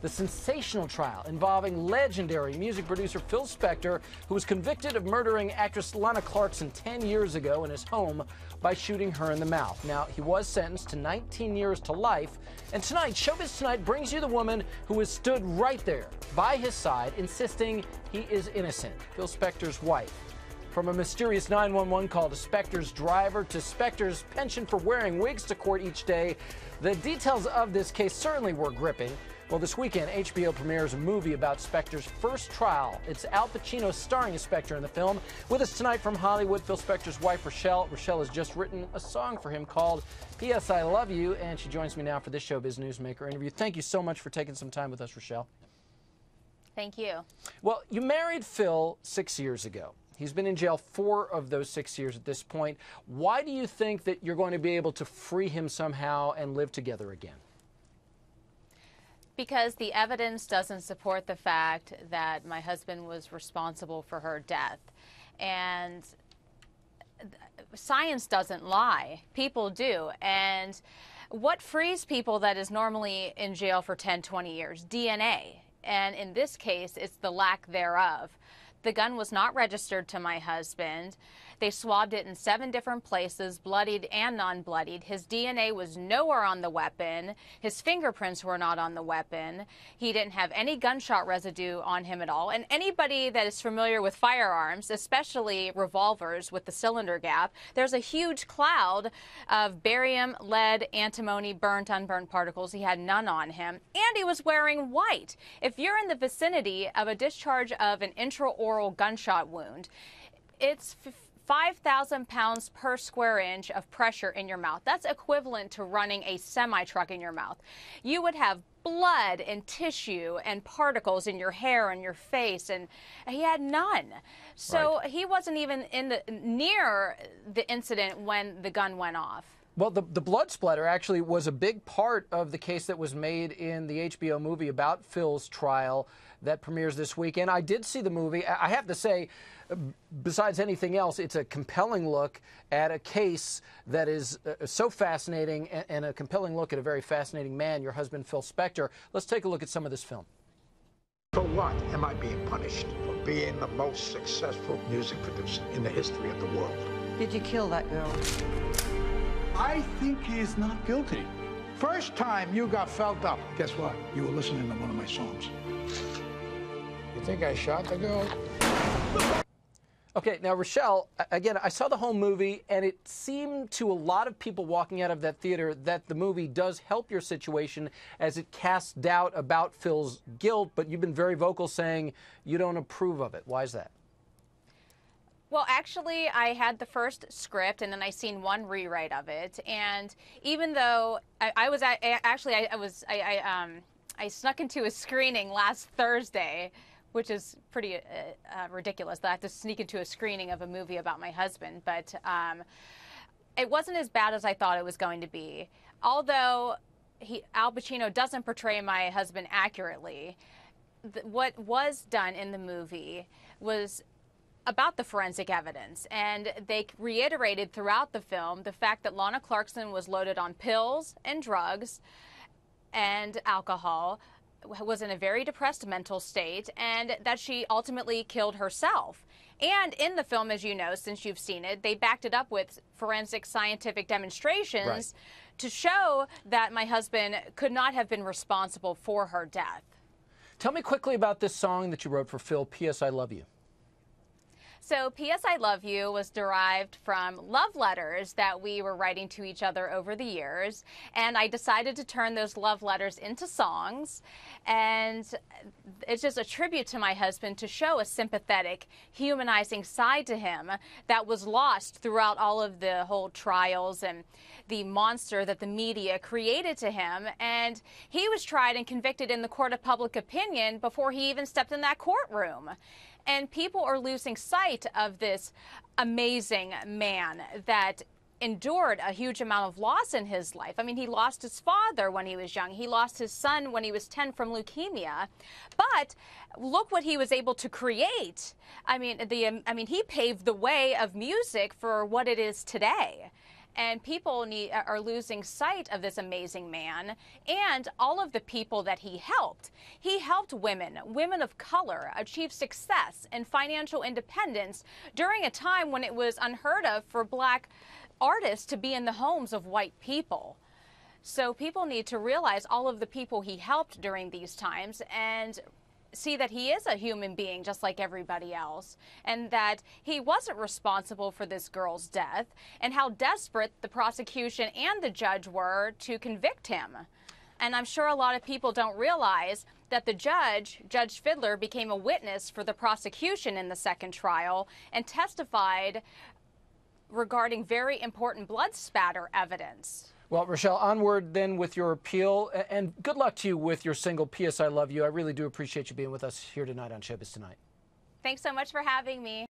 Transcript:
the sensational trial involving legendary music producer Phil Spector, who was convicted of murdering actress Lana Clarkson 10 years ago in his home by shooting her in the mouth. Now, he was sentenced to 19 years to life. And tonight, Showbiz Tonight brings you the woman who has stood right there by his side, insisting he is innocent, Phil Spector's wife. From a mysterious 911 call to Spector's driver to Spector's penchant for wearing wigs to court each day, the details of this case certainly were gripping. Well, this weekend, HBO premieres a movie about Spector's first trial. It's Al Pacino starring as Spector in the film. With us tonight from Hollywood, Phil Spector's wife, Rochelle. Rochelle has just written a song for him called P.S. I Love You, and she joins me now for this Showbiz Newsmaker interview. Thank you so much for taking some time with us, Rochelle. Thank you. Well, you married Phil 6 years ago. He's been in jail 4 of those 6 years at this point. Why do you think that you're going to be able to free him somehow and live together again? Because the evidence doesn't support the fact that my husband was responsible for her death. And science doesn't lie. People do. And what frees people that is normally in jail for 10, 20 years? DNA. And in this case, it's the lack thereof. The gun was not registered to my husband. They swabbed it in 7 different places, bloodied and non-bloodied. His DNA was nowhere on the weapon. His fingerprints were not on the weapon. He didn't have any gunshot residue on him at all. And anybody that is familiar with firearms, especially revolvers with the cylinder gap, there's a huge cloud of barium, lead, antimony, burnt, unburnt particles. He had none on him. And he was wearing white. If you're in the vicinity of a discharge of an intraoral gunshot wound, it's 5,000 pounds per square inch of pressure in your mouth. That's equivalent to running a semi-truck in your mouth. You would have blood and tissue and particles in your hair and your face, and he had none. So He wasn't even near the incident when the gun went off. Well, the blood splatter actually was a big part of the case that was made in the HBO movie about Phil's trial that premieres this weekend. I did see the movie. I have to say, besides anything else, it's a compelling look at a case that is so fascinating, and a compelling look at a very fascinating man, your husband, Phil Spector. Let's take a look at some of this film. For what am I being punished? For being the most successful music producer in the history of the world. Did you kill that girl? I think he is not guilty. First time you got felt up, guess what? You were listening to one of my songs. You think I shot the girl? Okay, now, Rochelle, again, I saw the whole movie, and it seemed to a lot of people walking out of that theater that the movie does help your situation as it casts doubt about Phil's guilt, but you've been very vocal saying you don't approve of it. Why is that? Well, actually, I had the first script, and then I seen one rewrite of it. And even though I snuck into a screening last Thursday, which is pretty ridiculous that I have to sneak into a screening of a movie about my husband. But it wasn't as bad as I thought it was going to be. Although Al Pacino doesn't portray my husband accurately, what was done in the movie was about the forensic evidence, and they reiterated throughout the film the fact that Lana Clarkson was loaded on pills and drugs and alcohol, was in a very depressed mental state, and that she ultimately killed herself. And in the film, as you know, since you've seen it, they backed it up with forensic scientific demonstrations to show that my husband could not have been responsible for her death. Tell me quickly about this song that you wrote for Phil, P.S. I Love You. So P.S. I Love You was derived from love letters that we were writing to each other over the years. And I decided to turn those love letters into songs. And it's just a tribute to my husband to show a sympathetic, humanizing side to him that was lost throughout all of the whole trials and the monster that the media created to him. And he was tried and convicted in the court of public opinion before he even stepped in that courtroom. And people are losing sight of this amazing man that endured a huge amount of loss in his life. I mean, he lost his father when he was young. He lost his son when he was 10 from leukemia. But look what he was able to create. I mean, he paved the way of music for what it is today. And people are losing sight of this amazing man and all of the people that he helped. He helped women of color, achieve success and financial independence during a time when it was unheard of for black artists to be in the homes of white people. So people need to realize all of the people he helped during these times and see that he is a human being just like everybody else, and that he wasn't responsible for this girl's death, and how desperate the prosecution and the judge were to convict him. And I'm sure a lot of people don't realize that the Judge Fidler, became a witness for the prosecution in the second trial and testified regarding very important blood spatter evidence. Well, Rochelle, onward then with your appeal, and good luck to you with your single, P.S. I Love You. I really do appreciate you being with us here tonight on Showbiz Tonight. Thanks so much for having me.